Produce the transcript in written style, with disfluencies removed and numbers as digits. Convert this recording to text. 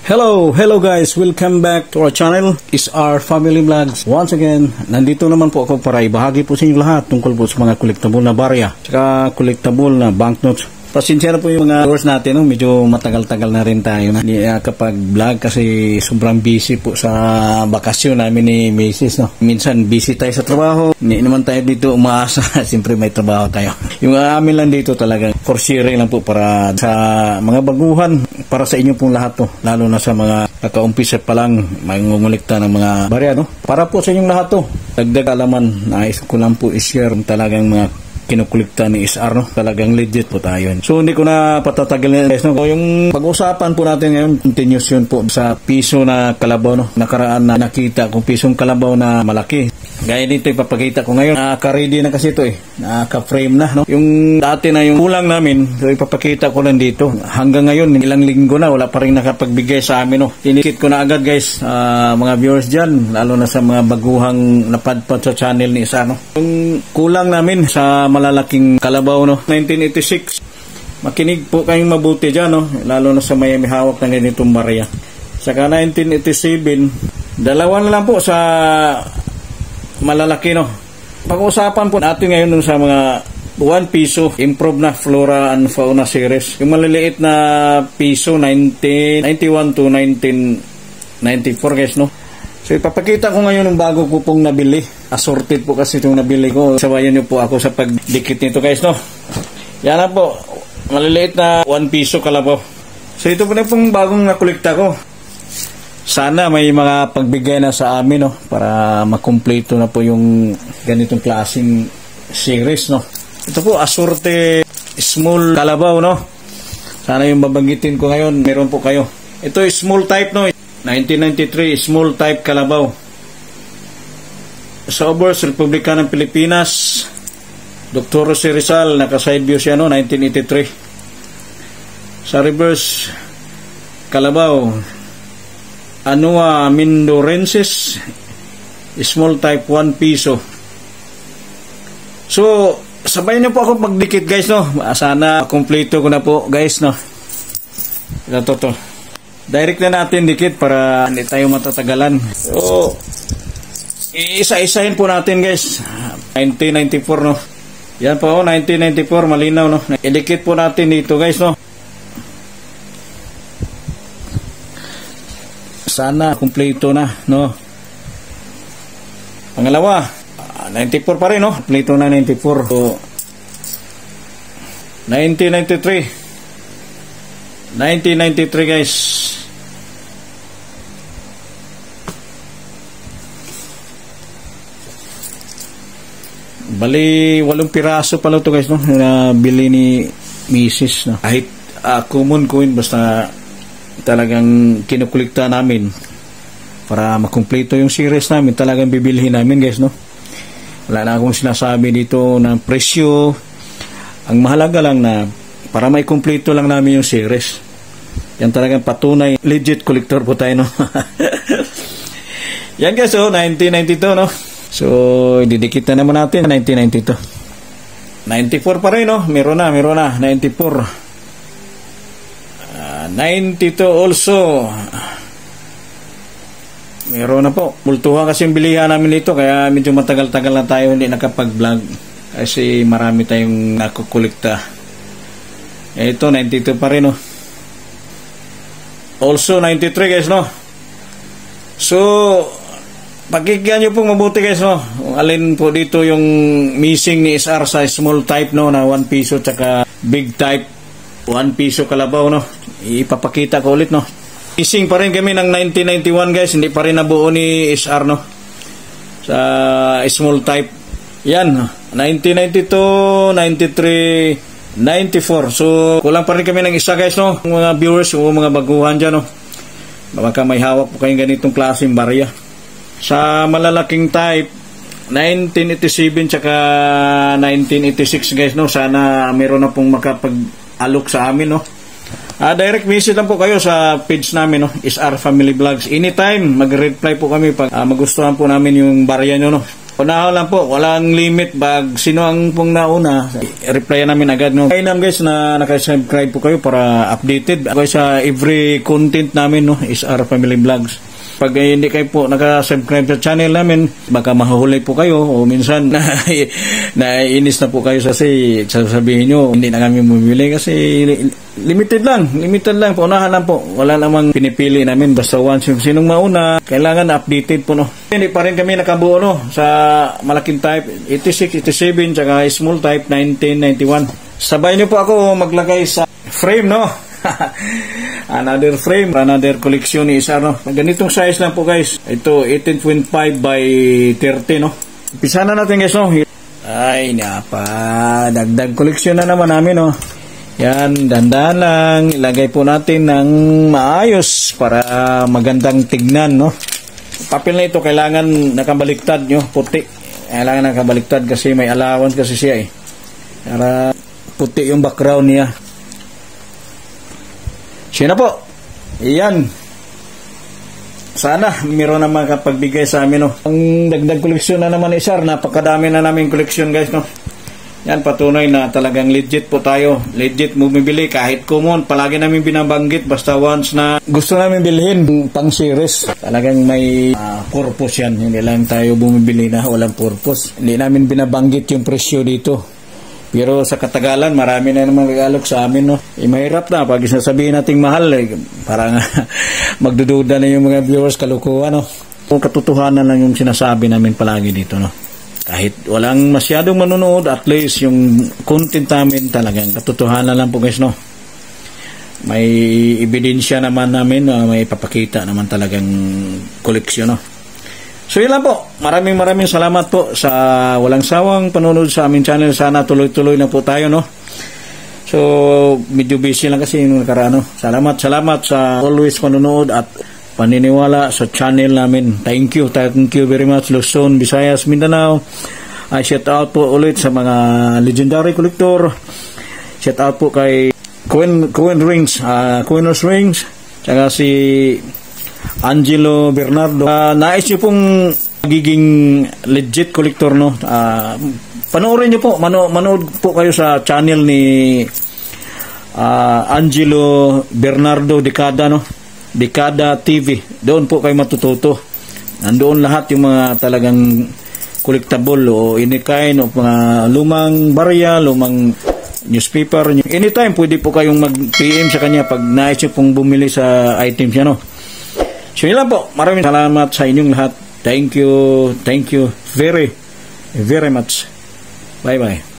Hello guys, welcome back to our channel. It's our family vlogs. Once again, nandito naman po ako para ibahagi po sa inyo lahat tungkol po sa mga collectible na barya, saka collectible na banknotes. Pasensya na po yung mga viewers natin, no? Medyo matagal-tagal na rin tayo na kapag vlog kasi sobrang busy po sa bakasyon namin ni Mrs. No? Minsan busy tayo sa trabaho, hindi naman tayo dito umaasa. Siyempre may trabaho tayo. Yung amin lang dito talagang for sharing lang po para sa mga baguhan, para sa inyo pong lahat to, lalo na sa mga nakaumpisa pa lang mangungulikta ng mga barya, no? Para po sa inyong lahat to, dagdag alaman, nais ko lang po i-share talagang mga kinukulikta ni SR, no? Talagang legit po tayo. So hindi ko na patatagal guys, no? Yung pag-usapan po natin ngayon, continuous yun po sa piso na kalabaw, no? Nakaraan na nakita kung pisong kalabaw na malaki. Gaya dito ipapakita ko ngayon. Naka-ready na kasi ito eh. Naka-frame na, no? Yung dati na yung kulang namin, so ipapakita ko lang dito. Hanggang ngayon, ilang linggo na, wala pa rin nakapagbigay sa amin, no? Tinikit ko na agad guys, mga viewers dyan, lalo na sa mga baguhang napadpad sa channel ni SR, no? Yung kulang namin sa malalaking kalabaw, no? 1986. Makinig po kayong mabuti dyan, no? Lalo na sa may hawak ng ganitong barya. Saka 1987, dalawa na lang po sa malalaki, no? Pag-usapan po natin ngayon sa mga 1 piso improved na flora and fauna series. Yung maliliit na piso 1991 to 1994 guys, no? So ipapakita ko ngayon yung bago ko pong nabili. Assorted po kasi itong nabili ko. Sabayan niyo po ako sa pagdikit nito guys, no? Yan na po, maliliit na 1 piso kalabaw. So ito po na pong bagong nakulikta ko. Sana may mga pagbigay na sa amin, no? Para makumpleto na po yung ganitong klaseng series, no? Ito po, assorted small kalabaw, no? Sana yung babanggitin ko ngayon, meron po kayo. Ito is small type, no? 1993, small type kalabaw. Sa Obers, Republika ng Pilipinas, Dr. Jose Rizal, naka-side view siya, no? 1983. Sa reverse, kalabaw, Anua Mindorensis, small type 1 piso. So, sabayan niyo po ako magdikit guys, no? Sana kompleto ko na po guys, no? Ito to. Direct na natin dikit para hindi tayo matatagalan. So, isa-isahin po natin guys. 1994, no? Yan po, 1994, malinaw, no? Idikit po natin dito guys, no? Sana kumpleto na, no? Pangalawa, 94 pa rin, no? Kumpleto na 94. So, 1993 guys. Bali 8 piraso pala ito guys, no? Na bili ni Mrs. no? Kahit common coin, basta talagang kinukulikta namin para makumpleto yung series namin, talagang bibilhin namin guys, no? Wala na akong sinasabi dito ng presyo. Ang mahalaga lang na para may kumpleto lang namin yung series. Yan talagang patunay legit collector po tayo, no? Yan guys, oh, 1992, no? So didikit na naman natin 1992. 94 pa rin, no? Meron na 94. 92 also. Meron na po. Multuhan kasi yung bilihan namin dito, kaya medyo matagal-tagal na tayo hindi nakapag-vlog kasi marami tayong nakukulikta. Ito 92 pa rin, no? Also 93 guys, no? So pakikyan nyo pong mabuti guys, no? Alin po dito yung missing ni SR sa small type, no? Na 1 piso tsaka big type 1 piso kalabaw, no? Ipapakita ko ulit, no? Missing pa rin kami ng 1991 guys, hindi pa rin nabuo ni SR, no? Sa small type. Yan, 1992, 93, 94. So kulang pa rin kami ng isa guys, no? Mga viewers o mga baguhan dyan, no? Baka may hawak po kayong ganitong klaseng barya. Sa malalaking type 1987 tsaka 1986 guys, no? Sana meron na pong makapag-alok sa amin, no? Direct message lang po kayo sa page namin, no? SR Family Vlogs. Anytime, mag-reply po kami pag magustuhan po namin yung barya nyo, no? Unahan lang po, walang limit. Bag sino ang pong nauna, replyan namin agad. No? Kaya naman guys na nakasubscribe po kayo para updated. Guys, sa every content namin, no, is our family vlogs. Pag hindi kayo po nakasubscribe sa channel namin, baka mahuhuli po kayo o minsan naiinis na po kayo kasi sasabihin nyo, hindi na kami bumili kasi limited lang. Paunahan lang po. Wala namang pinipili namin. Basta once yung sinong mauna, kailangan updated po. No? Hindi pa rin kami nakabuo no? Sa malaking type 86, 87, tsaka small type 1991. Sabay nyo po ako maglagay sa frame, no? Another frame, another collection ni isa, no? Ganitong size lang po guys. Ito 18.5 by 30, no? Umpisa na natin guys, no? Ay, napa, dagdag collection na naman namin, no? Yan, dandan lang. Ilagay po natin ng maayos para magandang tignan, no? Papel na ito kailangan nakabaliktad, nyo, puti. Kailangan nakabaliktad kasi may allowance kasi siya eh. Para puti yung background niya. Siya na po. Iyan. Sana mayroon na makapagbigay sa amin, no. Ang dagdag koleksyon na naman isa, napakadami na namin koleksyon guys, no. Yan, patunay na talagang legit po tayo. Legit bumibili kahit common. Palagi namin binabanggit basta once na gusto namin bilhin pang series. Talagang may purpose yan. Hindi lang tayo bumibili na walang purpose. Hindi namin binabanggit yung presyo dito. Pero sa katagalan, marami na naman nag-alok sa amin, no? Mahirap na. Pag sasabihin nating mahal, parang magdududa na yung mga viewers, kalukuhan, no? Kung katotohanan lang yung sinasabi namin palagi dito, no? Kahit walang masyadong manonood, at least yung content namin talagang katotohanan lang po guys, no? May ebidensya naman namin, may papakita naman talagang koleksyon, no? So yun lang po. Maraming salamat po sa walang sawang panonood sa aming channel. Sana tuloy-tuloy na po tayo, no? So medyo busy lang kasi yung nakaraan, no? Salamat sa always panonood at paniniwala sa channel namin. Thank you very much. Luzon, Visayas, Mindanao. Shout out po ulit sa mga legendary collector. Shout out po kay Coin Rings, Coiners Rings, tsaka si Angelo Bernardo. Nais nyo pong magiging legit collector, no? Panoorin nyo po, manood po kayo sa channel ni Angelo Bernardo Decada, no? Decada TV. Doon po kayo matututo. Nandoon lahat yung mga talagang collectible o any kind of mga lumang barya, lumang newspaper. Anytime pwede po kayong mag-PM sa kanya pag nais nyo pong bumili sa items niya, no? So yun lang po. Maraming salamat sa inyong lahat. Thank you very much. Bye-bye.